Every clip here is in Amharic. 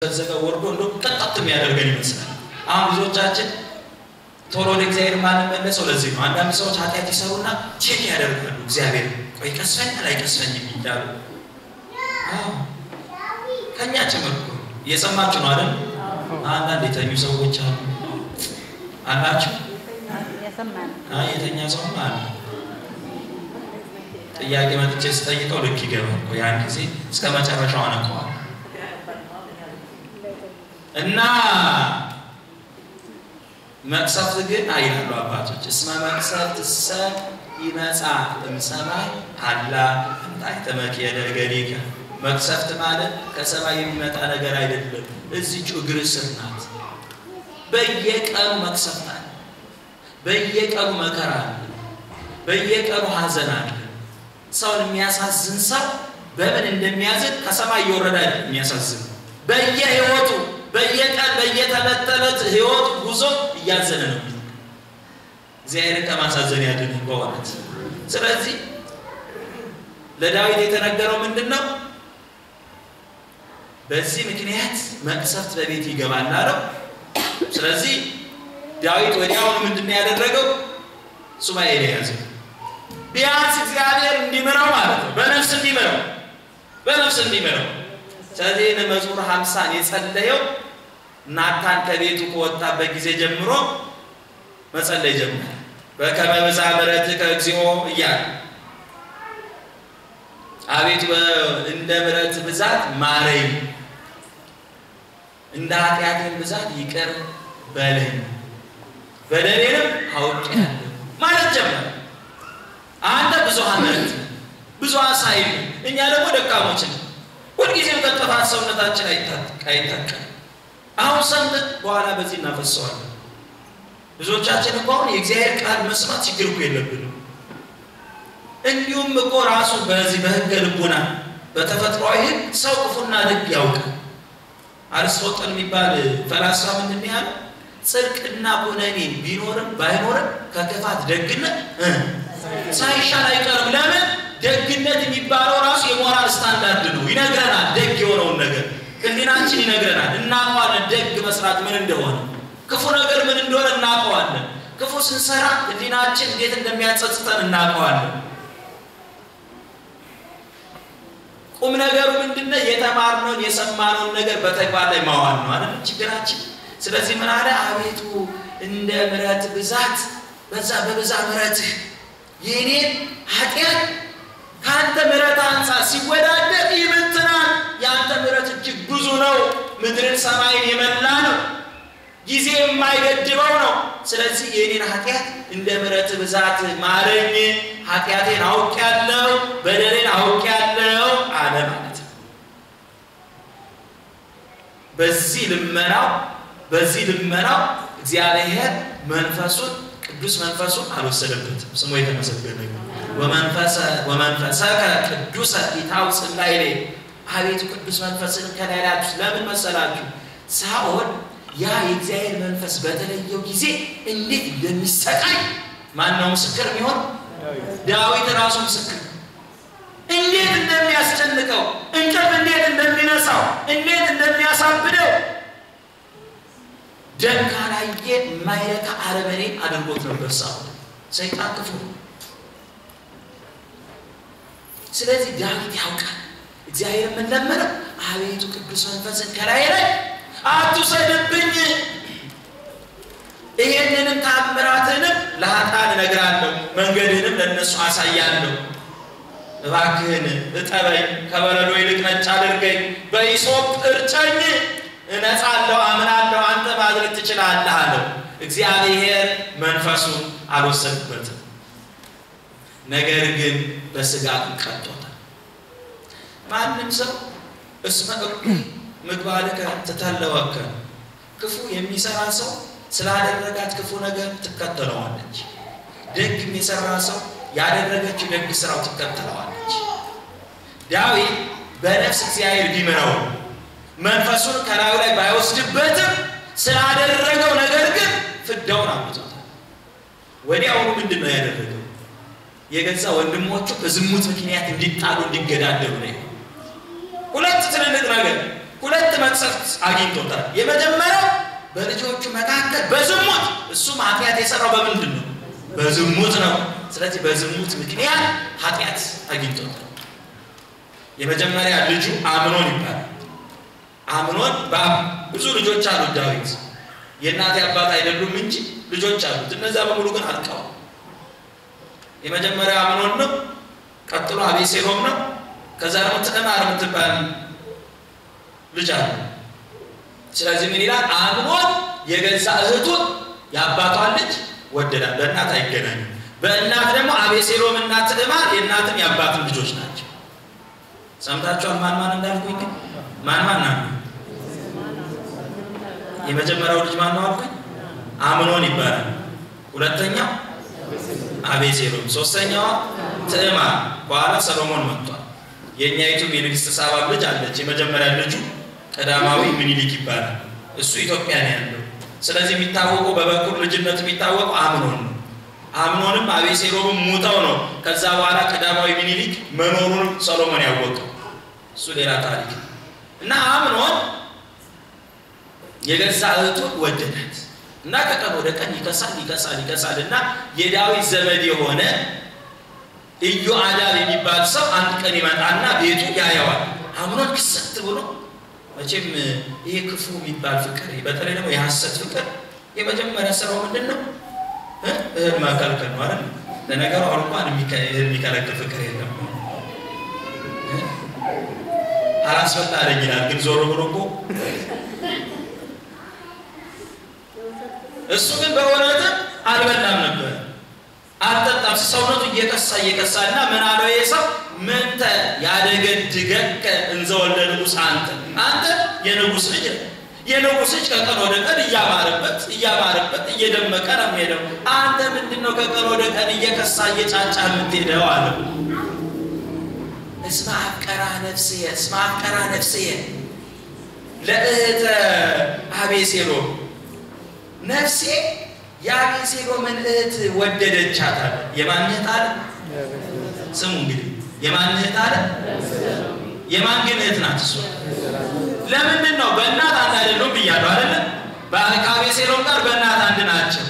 ተዘጋ ወርዶ እንደው ቀጣጥ የሚያደርገን ይመስላል። አሁን ብዙዎቻችን ቶሎ ለእግዚአብሔር ማንመለሰው ለዚህ ነው። አንዳንድ ሰዎች ኃጢአት ይሰሩና ቼክ ያደርጋሉ። እግዚአብሔር ቆይ ቀስፈኝ ላይ ቀስፈኝ ይላሉ። ከኛ ጭምርኩ የሰማችሁ ነው አይደል? አንዳንድ የተኙ ሰዎች አሉ አላችሁ የሰማን የተኛ ሰው ማለት ጥያቄ መጥቼ ስጠይቀው ልክ ይገባል እኮ ያን ጊዜ እስከ መጨረሻው አነቀዋል እና መቅሰፍት ግን አይላሉ አባቶች እስመ መቅሰፍት ይመጻ እምሰማይ አላ እንታይተ መክየደ ገሪከ መቅሰፍት ማለት ከሰማይ የሚመጣ ነገር አይደለም እዚህ እግር ስር ናት። በየቀኑ መቅሰፍት አለ፣ በየቀኑ መከራ አለ፣ በየቀኑ ሐዘን አለ። ሰውን የሚያሳዝን ሰው በምን እንደሚያዝን ከሰማይ ይወረዳ የሚያሳዝን በየህይወቱ በየቀን በየተለተለት ህይወት ጉዞ እያዘነ ነው። እግዚአብሔር ከማሳዘን ያድነን በእውነት። ስለዚህ ለዳዊት የተነገረው ምንድነው? በዚህ ምክንያት መቅሰፍት በቤት ይገባል አለው። ስለዚህ ዳዊት ወዲያው ምንድነው ያደረገው? ሱባኤ ያዘ። ቢያንስ እግዚአብሔር እንዲመራው ማለት ነው፣ በነፍስ እንዲመራው። ስለዚህ መዝሙር 50 የጸለየው ናታን ከቤቱ ከወጣበት ጊዜ ጀምሮ መጸለይ ጀመረ። በከመ ብዛ ምሕረትከ እግዚኦ እያለ አቤቱ እንደ ምሕረት ብዛት ማረኝ፣ እንደ ኃጢአቴም ብዛት ይቅር በለኝ፣ በደሌንም አውቄአለሁ ማለት ጀመረ። አንተ ብዙኃን ምሕረት ብዙኃን ሳይል እኛ ደግሞ ደካሞች ነን። ሁልጊዜም ከጥፋት ሰውነታችን አይታቀም። አሁን ሰምተን በኋላ በዚህ እናፈሰዋለን። ብዙዎቻችን እኮ አሁን የእግዚአብሔር ቃል መስማት ችግር እኮ የለብንም። እንዲሁም እኮ ራሱ በዚህ በሕገ ልቡና በተፈጥሯዊ ሰው ክፉና ደግ ያውቃል። አርስቶትል የሚባል ፈላስፋ ምንድን ነው ያለው? ጽድቅና ኩነኔ ቢኖርም ባይኖርም ከክፋት ደግነት ሳይሻል አይቀርም። ለምን? ደግነት የሚባለው ራሱ የሞራል ስታንዳርድ ነው፣ ይነግረናል። ደግ የሆነውን ነገር ህሊናችን ይነግረናል። እናውቀዋለን ደግ መስራት ምን እንደሆነ፣ ክፉ ነገር ምን እንደሆነ እናውቀዋለን። ክፉ ስንሰራ ህሊናችን እንዴት እንደሚያጸጽተን እናውቀዋለን። ቁም ነገሩ ምንድነው? የተማርነውን የሰማነውን ነገር በተግባር ላይ ማዋል ነው አይደል ችግራችን። ስለዚህ ምን አለ? አቤቱ እንደ ምሕረት ብዛት በዛ በብዛ ምሕረትህ የኔን ኃጢአት ካንተ ምሕረት አንፃር ሲወዳደር ይመትናል። ያንተ ምሕረት እጅግ ብዙ ነው፣ ምድርን ሰማይን የመላ ነው፣ ጊዜ የማይገድበው ነው። ስለዚህ የኔን ኃጢአት እንደ ምሕረት ብዛት ማረኝ፣ ኃጢአቴን አውቄአለሁ፣ በደሌን አውቄአለሁ አለ ማለት ነው። በዚህ ልመናው እግዚአብሔር መንፈሱን ቅዱስ መንፈሱን አልወሰደበትም። ስሙ የተመሰገነ ይሁን። ወመንፈሰከ ቅዱሰ ኢታውፅእ ላዕሌ አቤቱ ቅዱስ መንፈስን ከላይ ላይ ለምን መሰላችሁ? ሳኦል ያ የእግዚአብሔር መንፈስ በተለየው ጊዜ እንዴት እንደሚሰቃይ ማነው ምስክር የሚሆን? ዳዊት ራሱ ምስክር። እንዴት እንደሚያስጨንቀው፣ እንቅልፍ እንዴት እንደሚነሳው፣ እንዴት እንደሚያሳብደው ደም ካላየ የማይረካ አረመኔ አድርጎት ነበር ሳኦል። ሰይጣን ክፉ። ስለዚህ ዳዊት ያውቃል። እግዚአብሔር ምን ለመነ? አቤቱ ቅዱስ መንፈስን ከላይ ላይ አትውሰድብኝ፣ ይሄንንም ታምራትንም ለኃጥአን እነግራለሁ፣ መንገድንም ለነሱ አሳያለሁ። እባክህን እጠበኝ፣ ከበረዶ ይልቅ ነጭ አድርገኝ፣ በሂሶጵ እርጨኝ፣ እነጻለሁ፣ አምናለሁ፣ አንተ ማድረግ ትችላለህ አለው። እግዚአብሔር መንፈሱን አልወሰድበትም፣ ነገር ግን በስጋት ቀጥቶታል። ማንም ሰው እስመ እኩይ ምግባርከ ትተለወከ፣ ክፉ የሚሰራ ሰው ስላደረጋት ክፉ ነገር ትከተለዋለች፣ ደግ የሚሰራ ሰው ያደረገችው ደግ ስራው ትከተለዋለች። ዳዊት በነፍስ እግዚአብሔር ቢመራው መንፈሱን ከላዩ ላይ ባይወስድበትም ስላደረገው ነገር ግን ፍዳውን አምጥቶታል። ወዲያውኑ ምንድነው ያደረገው? የገዛ ወንድሞቹ በዝሙት ምክንያት እንዲጣሉ እንዲገዳደሉ ነው። ሁለት ትልልቅ ነገር ሁለት መቅሰፍት አግኝቶታል። የመጀመሪያው በልጆቹ መካከል በዝሙት እሱም ኃጢአት የሰራው በምንድን ነው? በዝሙት ነው። ስለዚህ በዝሙት ምክንያት ኃጢአት አግኝቶታል። የመጀመሪያ ልጁ አምኖን ይባላል። አምኖን ብዙ ልጆች አሉት ዳዊት። የእናት አባት አይደሉም እንጂ ልጆች አሉት። እነዛ በሙሉ ግን አልቀዋል። የመጀመሪያ አምኖን ነው። ቀጥሎ አቤሴሎም ነው። ከዛ ደግሞ ትዕማር የምትባል ልጅ አለ። ስለዚህ ምን ይላል? አምኖን የገዛ እህቱን የአባቷን ልጅ ወደዳት። በእናት አይገናኙም። በእናት ደግሞ አቤሴሎም እና ትዕማር የእናትም የአባትም ልጆች ናቸው። ሰምታችኋል? ማን እንዳልኩኝ? ማን ነው? የመጀመሪያው ልጅ ማን ነው አልኩኝ? አምኖን ይባላል። ሁለተኛው አቤሴሎም፣ ሶስተኛው ትዕማር። በኋላ ሰሎሞን መጥቷል። የኛይቱም የንግስት ሳባ ልጅ አለች። የመጀመሪያ ልጁ ቀዳማዊ ምኒልክ ይባላል። እሱ ኢትዮጵያ ነው ያለው። ስለዚህ የሚታወቀው በበኩር ልጅነት የሚታወቀው አምኖን ነው። አምኖንም አቤሴሎምም ሙተው ነው ከዛ በኋላ ቀዳማዊ ምኒልክ መኖሩን ሰሎሞን ያወቀው። እሱ ሌላ ታሪክ እና አምኖን የገዛ እህቱን ወደዳት እና ከቀን ወደ ቀን ይከሳልና የዳዊት ዘመድ የሆነ ኢዮአዳብ የሚባል ሰው አንድ ቀን ይመጣና ቤቱ ያየዋል። አምኖን ክሰት ብሎ መቼም ይሄ ክፉ የሚባል ፍቅር በተለይ ደግሞ የሐሰት ፍቅር የመጀመሪያ ስራው ምንድነው? ማከልከል ነው አይደል? ለነገሩ አልቋን የሚከለክል ፍቅር የለም። አላስፈላጊ ይላል ግን ዞሮ ብሎ እሱ ግን በእውነት አልበላም ነበር፣ አልጠጣም። ሰውነቱ እየከሳና ምን አለው ይሄ ሰው? ምንተ ያደገድገከ እንዘ ወልደ ንጉሥ አንተ የንጉሥ ልጅ የንጉሥ ልጅ ከቀን ወደ ቀን እያማረበት እየደመቀ ነው የሚሄደው። አንተ ምንድነው ከቀን ወደ ቀን እየከሳ እየጫጫ የምትሄደው አለው። እስመ አፍቀራ ነፍስየ ለእህተ አቤሴሎም፣ ነፍሴ የአቤሴሎምን እህት ወደደቻት አለ። የማን እህት አለ? ስሙ እንግዲህ የማን እህት አለ? የማን ግን እህት ናት እሷ? ለምንድን ነው? በእናት አንድ አይደሉም ብያለሁ አይደለ? ከአቤሴሎም ጋር በእናት አንድ ናቸው።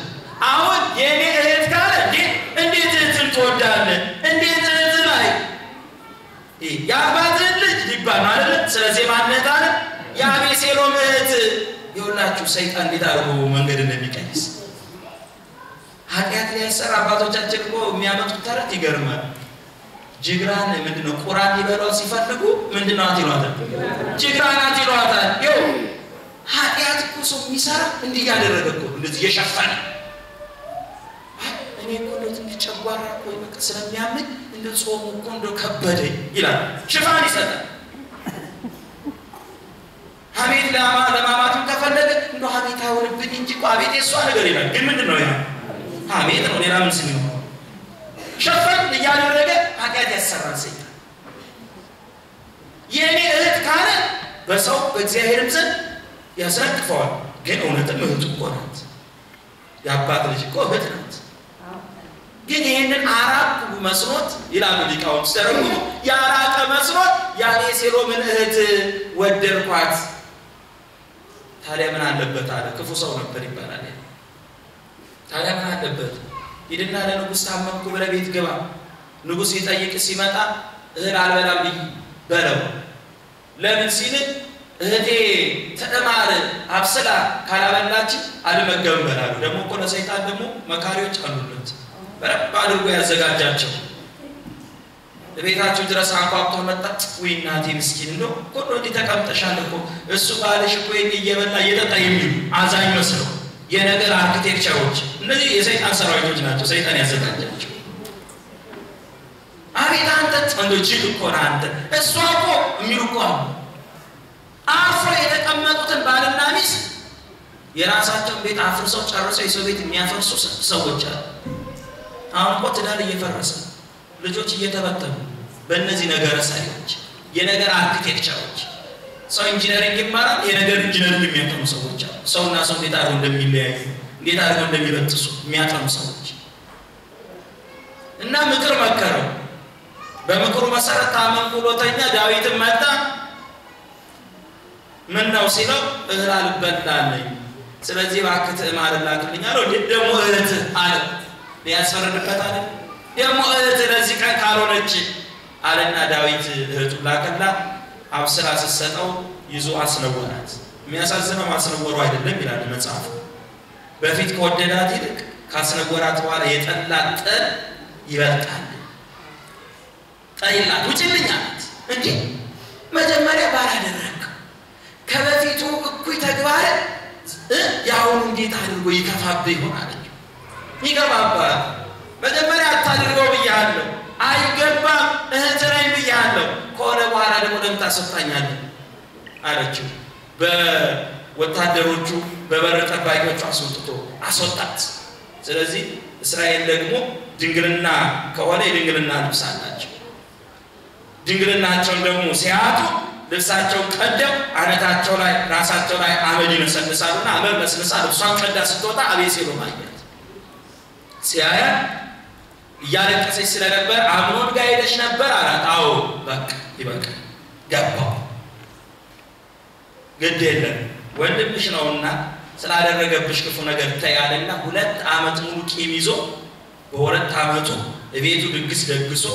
አሁን የኔ እህት ካለ እንዴት እህትን ትወዳለህ? እንዴት እህት ላይ የአባትህን ልጅ ሊባል ነው አይደለ? ስለዚህ ማን እህት አለ? የአቤሴሎም እህት። ይኸውላችሁ ሰይጣን እንዴት አድርጎ መንገድ እንደሚቀይስ ኃጢአት ሊያሰራ አባቶቻችን እኮ የሚያመጡት ተረት ይገርማል። ጅግራን ምንድነው ቁራን ሊበሏት ሲፈልጉ ምንድነው አትሏታል? ጅግራናት ይሏታል። ይኸው ኃጢአት እኮ ሰው የሚሰራ እንዲህ ያደረገ እኮ እንደዚህ የሸፈነ እኔ እኮ እንደዚህ ጨጓራ እኮ በቃ ስለሚያምን እንደ ጾሙ እኮ እንደው ከበደኝ ይላል። ሽፋን ይሰጣል። ሐሜት ለማማትም ከፈለገ እንደው ሐሜት አይሆንብኝ እንጂ እኮ አቤት የእሷ ነገር ይላል። ግን ምንድነው ያ ሐሜት ነው፣ ሌላ ምን ስም ነው? ሸፈን እያደረገ ኃጢአት ያሰራል ሰይጣን። የኔ እህት ካለ በሰው በእግዚአብሔርም ዘንድ ያስረክፈዋል። ግን እውነትም እህቱ እኮ ናት። የአባት ልጅ እኮ እህት ናት። ግን ይህንን አራቁ መስሎት ይላሉ ሊቃውንት ሲተረጉሙ፣ ያራቀ መስሎት የአቤሴሎምን እህት ወደድኳት። ታዲያ ምን አለበት አለ። ክፉ ሰው ነበር ይባላል። ታዲያ ምን አለበት? ሂድና ለንጉሥ ታመምኩ ብለህ ቤት ግባ። ንጉሥ ይጠይቅ ሲመጣ እህል አልበላም በለው። ለምን ሲል እህቴ ትዕማር አብስላ ካላበላች አልመገብም በላሉ። ደግሞ እኮ ለሰይጣን ደግሞ መካሪዎች አሉለት በረባ አድርጎ ያዘጋጃቸው። ለቤታቸው ድረስ አንኳኩቶ መጣ። ወይ እናቴ ምስኪን ነው እኮ እንዲህ ተቀምጠሻል እኮ እሱ ባለሽ እኮ እየበላ እየጠጣ የሚሉ አዛኝ መስለው የነገር አርኪቴክቸሮች እነዚህ የሰይጣን ሰራዊቶች ናቸው። ሰይጣን ያዘጋጃቸው። አቤት አንተ ወንዶች እኮ አንተ እሷ እኮ የሚሉ እኮ አፍሮ የተቀመጡትን ባልና ሚስት የራሳቸውን ቤት አፍርሰው ጨርሰው የሰው ቤት የሚያፈርሱ ሰዎች አሉ። አሁን እኮ ትዳር እየፈረሰ ልጆች እየተበተኑ በእነዚህ ነገር ሰሪዎች የነገር አርኪቴክቸሮች። ሰው ኢንጂነሪንግ ይማራል፣ የነገር ኢንጂነሪንግ የሚያጠኑ ሰዎች አሉ። ሰውና ሰው እንዴት አድርገው እንደሚለያዩ እንዴት አድርገው እንደሚበጥሱ የሚያጠኑ ሰዎች እና ምክር መከረው። በምክሩ መሰረት ታመምኩ ብሎተኛ ዳዊትን መጣ። ምን ነው ሲለው እህል አልበላልኝ ስለዚህ እባክህ ትዕማር ላክልኝ አለው ደግሞ እህት አለ ሊያስፈርድበት አለ ደግሞ እህት ለዚህ ቀን ካልሆነች አለና ዳዊት እህቱን ላከላ አብስራ ስትሰጠው ይዞ አስነወራት የሚያሳዝነው ማስነወሩ አይደለም ይላል መጽሐፍ በፊት ከወደዳት ይልቅ ካስነወራት በኋላ የጠላት ጥል ይበልጣል ጠይላት ውጭልኝ አላት እንዴ መጀመሪያ ባላደረክ ከበፊቱ እኩይ ተግባር ያውን እንዴት አድርጎ ይከፋብህ ይሆናል ይገባባ መጀመሪያ አታድርገው ብያለሁ አይገባም እህት ነኝ ብያለሁ ከሆነ በኋላ ደግሞ ለምን ታሰጣኛለህ አለችው በወታደሮቹ በበር ጠባቂዎቹ አስወጣት ስለዚህ እስራኤል ደግሞ ድንግልና ከሆነ የድንግልና ልብስ አላቸው ድንግልናቸውን ደግሞ ሲያጡ ልብሳቸው ቀደም አነታቸው ላይ ራሳቸው ላይ አመድ ይነሰንሳሉና አመድ መስነሳ ልብሷን ቀዳ ስትወጣ አቤሴሎም አያት ሲያያ እያለቀሰች ስለነበር አምኖን ጋር ሄደሽ ነበር አላት አዎ በቃ ይበቃ ገባው ግድ የለም ወንድምሽ ነውና ስላደረገብሽ ክፉ ነገር ታያለና 2 ዓመት ሙሉ ቂም ይዞ በ2 ዓመቱ እቤቱ ድግስ ደግሶ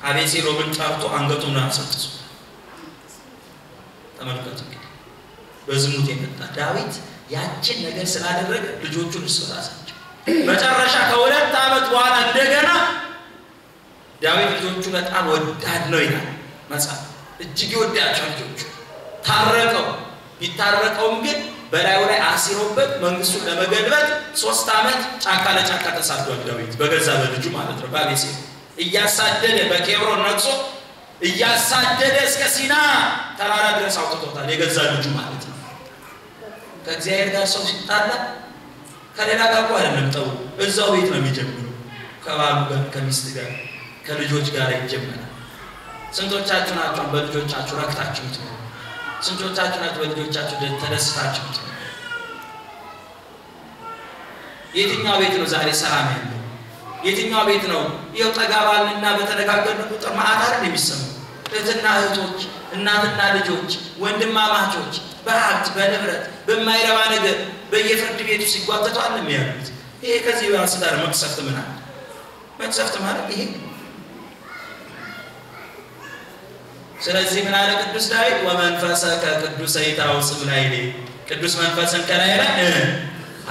አቤሴሎምን ጠርቶ አንገቱን አሰጥቶ ተመልከቱ በዝሙት የመጣ ዳዊት ያችን ነገር ስላደረገ ልጆቹን ስለራሳቸው መጨረሻ ከ2 ዓመት በኋላ እንደገና ዳዊት ልጆቹ በጣም ወዳድ ነው ይላል መጽሐፍ እጅግ ይወዳቸው ልጆቹ ታረቀው ቢታረቀውም ግን በላዩ ላይ አሲሮበት መንግስቱን ለመገልበጥ 3 ዓመት ጫካ ለጫካ ተሳዷል ዳዊት በገዛ በልጁ ማለት ነው በአቤሴሎም እያሳደደ በኬብሮን ነቅሶ እያሳደደ እስከ ሲና ተራራ ድረስ አውጥቶታል የገዛ ልጁ ማለት ነው ከእግዚአብሔር ጋር ሰው ሲጣላ ከሌላ ጋር አይደለም ተው እዛው ቤት ነው የሚጀምረው ከባሉ ጋር ከሚስት ጋር ከልጆች ጋር ይጀምራል ስንቶቻችሁ ናችሁ በልጆቻችሁ ረክታችሁት ስንቶቻችሁ ናችሁ በልጆቻችሁ ተደስታችሁት የትኛው ቤት ነው ዛሬ ሰላም ያለው የትኛው ቤት ነው ይው ጠጋባልና በተነጋገርን ቁጥር ማአታር የሚሰማው እህትና እህቶች እናትና ልጆች ወንድማማቾች በሀብት በንብረት በማይረባ ነገር በየፍርድ ቤቱ ሲጓተቱ አለም ያሉት ይሄ ከዚህ ያስዳር መቅሰፍት ምናል መቅሰፍት ማለት ይሄ ስለዚህ ምን አለ ቅዱስ ዳዊት ወመንፈሰከ ቅዱስ ይታውጽም ላይ ቅዱስ መንፈስን ከላይ ላይ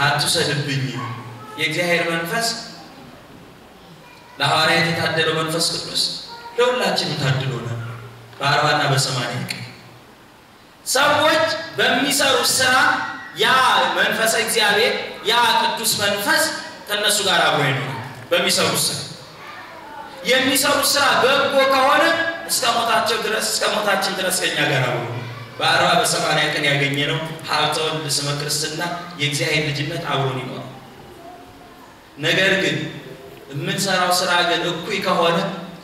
አትሰድብኝ የእግዚአብሔር መንፈስ ለሐዋርያት የታደለው መንፈስ ቅዱስ ለሁላችንም ታድሎ ነው በ40 እና በ80 ቀን ሰዎች በሚሰሩ ስራ ያ መንፈስ እግዚአብሔር ያ ቅዱስ መንፈስ ከነሱ ጋር አብሮ ነው በሚሰሩ ስራ የሚሰሩ ስራ በጎ ከሆነ እስከ ሞታችን ድረስ ከኛ ጋር አብሮ በ40 በ80 ቀን ያገኘነው ሀብተ ወልድ ስመ ክርስትና የእግዚአብሔር ልጅነት አብሮን ይኖራል ነገር ግን የምንሰራው ስራ ግን እኩይ ከሆነ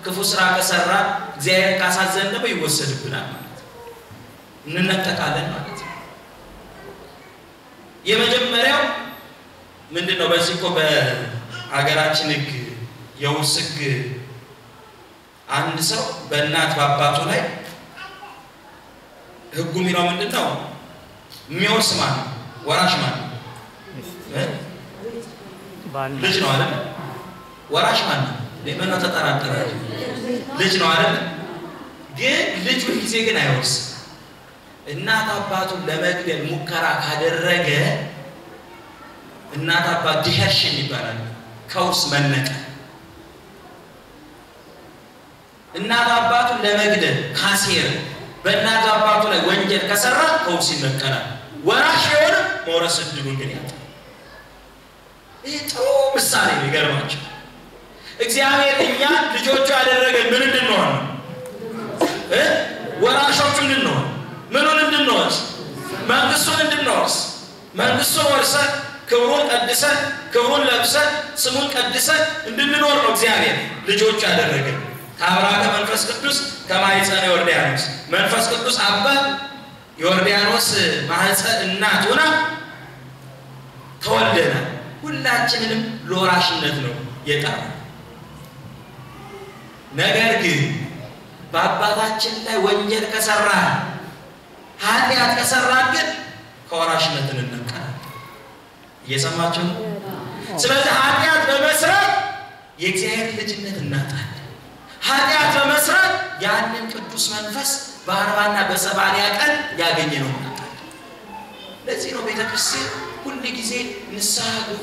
ክፉ ስራ ከሰራ እግዚአብሔር ካሳዘነ ነው ይወሰድብናል ማለት እንነጠቃለን ማለት ነው የመጀመሪያው ምንድነው በዚህ እኮ በአገራችን ህግ የውስግ አንድ ሰው በእናት በአባቱ ላይ ህጉ የሚለው ምንድነው የሚወርስ ማለት ወራሽ ማለት ልጅ ነው አይደል ወራሽ ማለት ለምን ተጠራጠረ ልጅ ነው አይደል ግን ልጅ ጊዜ ግን አይወርስ እናት አባቱን ለመግደል ሙከራ ካደረገ እናት አባት ዲሄርሽን ይባላል ከውርስ መነቀ እናት አባቱን ለመግደል ካሴር በእናት አባቱ ላይ ወንጀል ከሰራ ከውርስ ይነቀላል ወራሽ የሆነ መውረስ እድሉን ግን ያጣ ጥሩ ምሳሌ ይገርማችሁ እግዚአብሔር እኛ ልጆቹ ያደረገን ምን እንድንሆን ወራሾቹ እንድንሆን ምኑን እንድንወርስ መንግስቱን እንድንወርስ መንግስቱን ወርሰን ክብሩን ቀድሰን ክብሩን ለብሰን ስሙን ቀድሰን እንድንኖር ነው እግዚአብሔር ልጆቹ ያደረገን ከአብርሃም መንፈስ ቅዱስ ከማኅፀነ ዮርዳኖስ መንፈስ ቅዱስ አባት ዮርዳኖስ ማኅፀን እናት ሆና ተወለደ ሁላችንንም ለወራሽነት ነው የጠራን ነገር ግን በአባታችን ላይ ወንጀል ከሰራ ኃጢአት ከሰራን ግን ከወራሽነት እንነቃለን። እየሰማችሁ ነው? ስለዚህ ኃጢአት በመስራት የእግዚአብሔር ልጅነት እናጣለን። ኃጢአት በመስራት ያንን ቅዱስ መንፈስ በ40ና በ80 ቀን ያገኘነው እናጣለን። ለዚህ ነው ቤተክርስቲያን ሁሉ ጊዜ ንስሐ ግቡ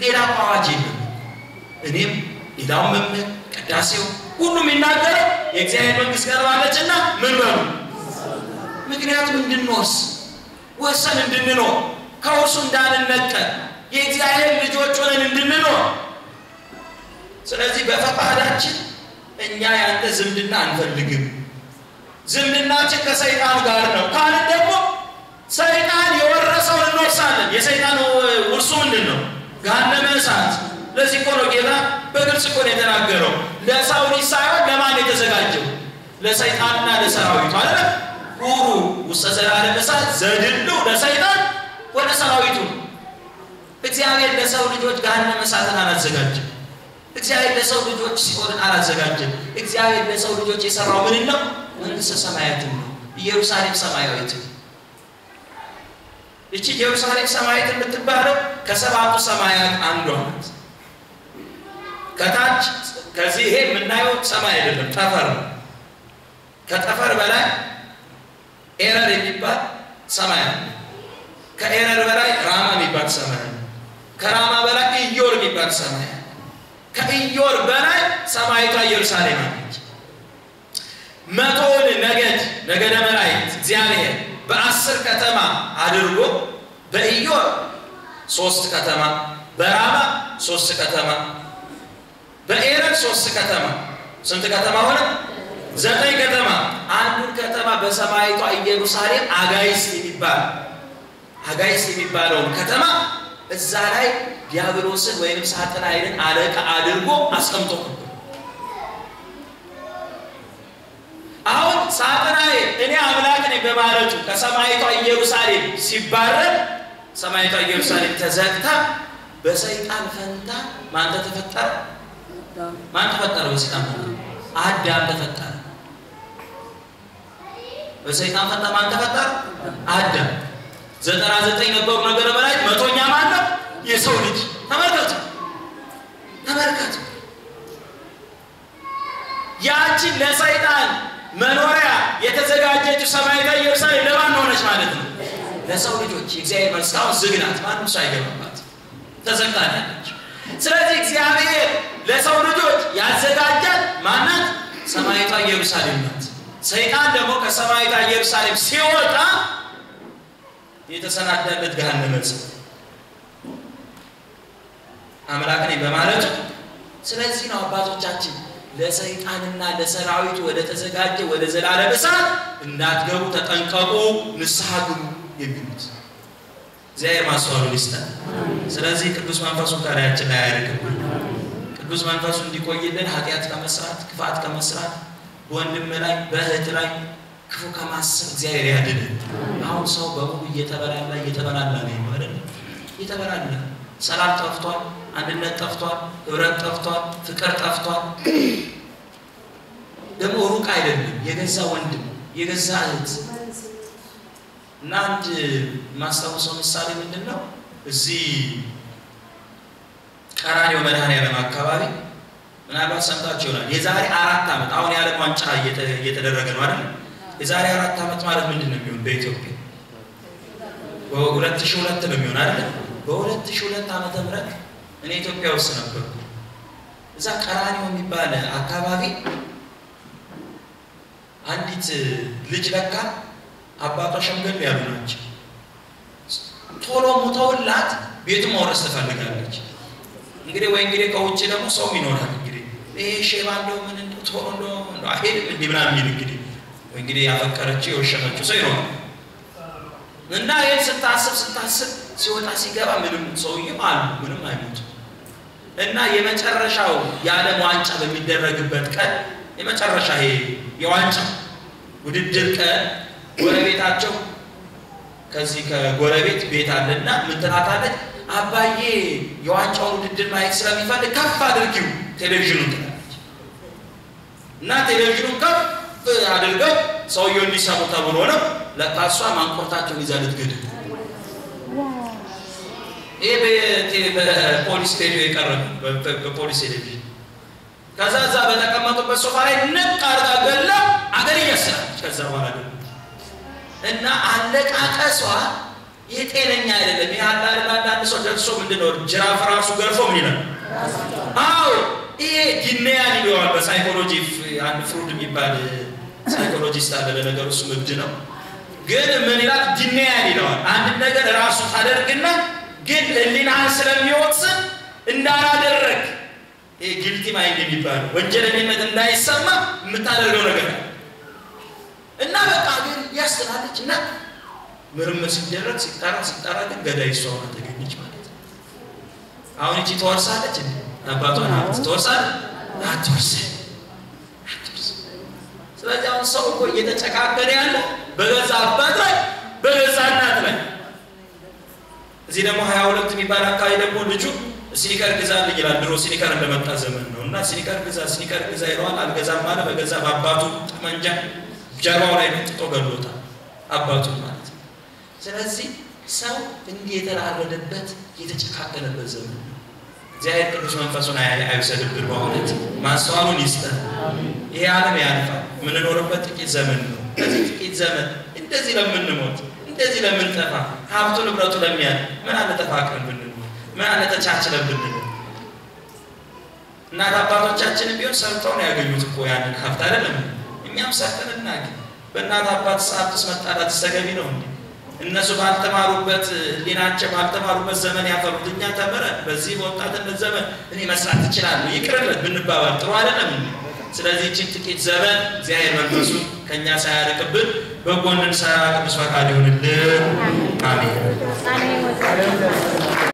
ሌላ አዋጅ የለም። እኔም ሌላው መምህር ቅዳሴው ሁሉም ይናገራል የእግዚአብሔር መንግስት ቀርባለችና ምን በሉ ምክንያቱም እንድንወርስ ወሰን እንድንኖር ከውርሱ እንዳንነቀል የእግዚአብሔር ልጆች ሆነን እንድንኖር። ስለዚህ በፈቃዳችን እኛ ያንተ ዝምድና አንፈልግም። ዝምድናችን ከሰይጣን ጋር ነው ካለ ደግሞ ሰይጣን የወረሰው እንወርሳለን። የሰይጣን ውርሱ ምንድነው? ገሃነመ እሳት። ለዚህ እኮ ነው ጌታ በግልጽ እኮ ነው የተናገረው ለሰው ልጅ ሳይሆን ለማን የተዘጋጀው? ለሰይጣንና ለሰራዊቱ አይደል? ሁሩ ውስተ ዘላለም እሳት ዘድሉ ለሰይጣን ወለሰራዊቱ። እግዚአብሔር ለሰው ልጆች ገሃነመ እሳትን አላዘጋጀም። እግዚአብሔር ለሰው ልጆች ሲኦልን አላዘጋጀም። እግዚአብሔር ለሰው ልጆች የሰራው ምን ነው? መንግስተ ሰማያትን ነው። ኢየሩሳሌም ሰማያዊት። እቺ ኢየሩሳሌም ሰማያዊት የምትባለው ከሰባቱ ሰማያት አንዷ ናት። ከታች ከዚህ ይሄ የምናየው ሰማይ አይደለም ጠፈር ነው። ከጠፈር በላይ ኤረር የሚባል ሰማይ አለ። ከኤረር በላይ ራማ የሚባል ሰማይ አለ። ከራማ በላይ ኢዮር የሚባል ሰማይ አለ። ከኢዮር በላይ ሰማይቷ ኢየሩሳሌም አለች። መቶውን ነገደ መላእክት እግዚአብሔር በ10 ከተማ አድርጎ በኢዮር 3 ከተማ፣ በራማ 3 ከተማ፣ በኤረር 3 ከተማ ስንት ከተማ ሆነ? 9 ከተማ። አንዱን ከተማ በሰማይቷ ኢየሩሳሌም አጋይስት የሚባለውን ከተማ እዛ ላይ ዲያብሎስን ወይንም ሳጥናኤልን አለቃ አድርጎ አስቀምጦ ነበር። አሁን ሳጥናኤል እኔ አምላክ ነኝ በማለቱ ከሰማይቷ ኢየሩሳሌም ሲባረር ሰማይቷ ኢየሩሳሌም ተዘግታ በሰይጣን ፈንታ ማን ተፈጠረ? ማን ተፈጠረ? በሰይጣን ፈንታ አዳም ተፈጠረ። በሰይጣን ፈንታ ማን ተፈጠረ? አዳም። 99 ነበሩ ነገረ መላእክት፣ 100ኛ ማን ነው? የሰው ልጅ። ተመልከቱ ያቺ ለሰይጣን መኖሪያ የተዘጋጀችው ሰማይቷ ኢየሩሳሌም ለማን ሆነች ማለት ነው? ለሰው ልጆች። የእግዚአብሔር መንግስት ዝግ ናት፣ ማንም ሳይገባባት ተዘግታለች። ስለዚህ እግዚአብሔር ለሰው ልጆች ያዘጋጃት ማናት? ሰማይቷ ኢየሩሳሌም ናት። ሰይጣን ደግሞ ከሰማይቷ ኢየሩሳሌም ሲወጣ የተሰናዳለት ገሃነመ እሳት አምላክ ነኝ በማለቱ። ስለዚህ ነው አባቶቻችን ለሰይጣንና ለሰራዊቱ ወደ ተዘጋጀ ወደ ዘላለም እሳት እንዳትገቡ ተጠንቀቁ፣ ንስሐ ግቡ የሚሉት። እግዚአብሔር ማስተዋሉን ይስጠን። ስለዚህ ቅዱስ መንፈሱን ከላያችን ላይ ያርግብን። ቅዱስ መንፈሱ እንዲቆይልን ኃጢአት ከመስራት ክፋት ከመስራት በወንድም ላይ በእህት ላይ ክፉ ከማሰብ እግዚአብሔር ያድነን። አሁን ሰው በሙሉ እየተበላላ ነው አይደል? እየተበላላ ሰላም ጠፍቷል፣ አንድነት ጠፍቷል፣ ህብረት ጠፍቷል፣ ፍቅር ጠፍቷል። ደግሞ ሩቅ አይደለም የገዛ ወንድም የገዛ እህት እና አንድ ማስታወሰው ምሳሌ ምንድነው? እዚህ ቀራንዮ መድኃኔዓለም አካባቢ ምናልባት ሰምታችሁ ይሆናል። የዛሬ 4 ዓመት አሁን የዓለም ዋንጫ እየተደረገ ነው አይደል? የዛሬ 4 ዓመት ማለት ምንድነው የሚሆን በኢትዮጵያ? በ2002 ነው የሚሆን አይደል? በ2002 ዓመተ ምህረት እኔ ኢትዮጵያ ውስጥ ነበርኩ። እዛ ቀራንዮ የሚባል አካባቢ አንዲት ልጅ ለካ አባቷ ሸምገል ያሉ ናቸው። ቶሎ ሞተውላት ቤት መውረስ ትፈልጋለች። እንግዲህ ከውጭ ደግሞ ሰው ይኖራል። እንግዲህ ይሄ ሼባ እንደው ምን እንደው ቶሎ እንደው አይሄድም እንዴ ምናምን እንግዲህ ያፈቀረችው የወሸመችው ሰው ይኖራል። እና ይሄን ስታስብ ሲወጣ ሲገባ ምንም ሰውዬም አሉ ምንም አይሞቱ። እና የመጨረሻው የዓለም ዋንጫ በሚደረግበት ቀን የመጨረሻ ይሄ የዋንጫ ውድድር ቀን ጎረቤታቸው ከዚህ ከጎረቤት ቤት አለና ምን ትላታለች? አባዬ የዋንጫው ውድድር ማየት ስለሚፈልግ ከፍ አድርጊው ቴሌቪዥኑን ትላለች። እና ቴሌቪዥኑን ከፍ አድርገው ሰውየው እንዲሰሙ ተብሎ ነው ለካሷ ማንቆርታቸውን ይዛ ልትገድል በፖሊስ ቪዲዮ የቀረበ በፖሊስ ቴሌቪዥን ከዛ እዛ በተቀመጡበት ሶፋ ላይ ነቅ አድርጋ ገላ አገር እያሰራች ከዛ በኋላ ደግሞ እና አለቃቀሷ የጤነኛ አይደለም። ያላላ አንዳንድ ሰው ደርሶ ምንድነው ጅራፍ ራሱ ገርፎ ምን ይላል? አዎ ይሄ ዲኔያን ይለዋል በሳይኮሎጂ አንድ ፍሩድ የሚባል ሳይኮሎጂስት አለ። ለነገሩ እሱ እብድ ነው ግን ምን ይላል? ዲኔያን ይለዋል። አንድ ነገር ራሱ ታደርግና ግን ህሊናህን ስለሚወቅስ እንዳላደረግ ይሄ ጊልቲ ማይንድ የሚባል ወንጀለኝነት እንዳይሰማ የምታደርገው ነገር እና በቃ ግን ያስተናለች እና ምርምር ሲደረግ ሲጣራ ግን ገዳይ እሷ ሆና ተገኘች ማለት ነው። አሁን እቺ ተወርሳለች እንዴ? አባቷን ሀብት ትወርሳለች? አትወርስም። ስለዚህ አሁን ሰው እኮ እየተጨካከለ ያለ በገዛ አባት ላይ በገዛ እናት ላይ። እዚህ ደግሞ 22 የሚባል አካባቢ ደግሞ ልጁ ሲኒከር ግዛልኝ ይላል። ድሮ ሲኒከር እንደመጣ ዘመን ነው እና ሲኒከር ግዛ ይለዋል። አልገዛም ማለት በገዛ በአባቱ ጠመንጃ ጀርባው ላይ ጥጦ ገሎታል አባቱን ማለት ነው። ስለዚህ ሰው እንዲህ የተራረደበት የተጨካከለበት ዘመን ነው። እግዚአብሔር ቅዱስ መንፈሱን አይውሰድብን፣ በእውነት ማስተዋሉን ይስጠን። ይሄ ዓለም ያልፋል፣ የምንኖርበት ጥቂት ዘመን ነው። ከዚህ ጥቂት ዘመን እንደዚህ ለምንሞት እንደዚህ ለምንጠፋ ሀብቱ ንብረቱ ለሚያል ምን አለ ተፋቅረን ብንኖር፣ ምን አለ ተቻችለን ብንኖር። እናት አባቶቻችንም ቢሆን ሰርተው ነው ያገኙት እኮ ያንን ሀብት አይደለም? እኛም ሰርተን እናገኝ። በእናት አባት ሰዓት ውስጥ መጣላት ተገቢ ነው እንዴ? እነሱ ባልተማሩበት ሊናቸው ባልተማሩበት ዘመን ያፈሩት እኛ ተምረን በዚህ በወጣትነት ዘመን እኔ መስራት እችላለሁ ይቅርልን ብንባባል ጥሩ አይደለም እንዴ? ስለዚህ እቺ ጥቂት ዘመን እግዚአብሔር መንፈሱ ከኛ ሳያርቅብን በጎን እንሰራ ቅዱስ ፈቃድ ይሁንልን። አሜን።